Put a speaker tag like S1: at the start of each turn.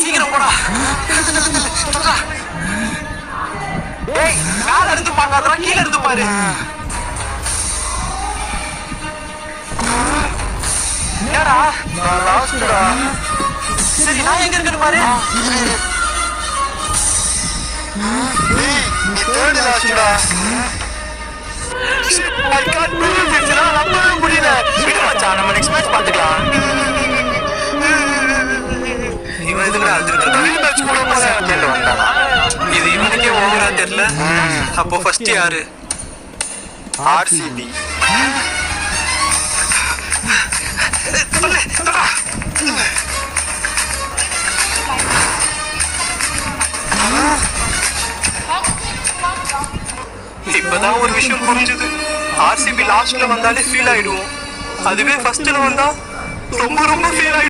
S1: சீக்கிரம் போடா. டேய் மேல இருந்து பாக்காதடா, கீழ இருந்து பாரு. என்னடா நான் லாஸ்ட்டா. சரி நான் எங்க இருக்கேன்னு பாரு. டேய் நீ தேர்ட் லாஸ்ட்டா. I can't believe this. நான் நம்பவே முடியல. விடு மச்சான், நம்ம நெக்ஸ்ட் மேட்ச் பாத்துக்கலாம். இவன் இதுல அழுதுட்டு மேட்ச் கூட செகண்ட் வந்தானா? இது இவனுக்கே ஓவரா தெரியல. அப்போ ஃபர்ஸ்ட் யாரு? ஆர்சிபி. இப்பதான் ஒரு விஷயம் புரிஞ்சுது. ஆர்சிபி லாஸ்ட்ல வந்தாலே ஃபீல் ஆயிடுவோம். அதுவே ஃபர்ஸ்ட்ல வந்தா ரொம்ப ரொம்ப ஃபீல் ஆயிடும்.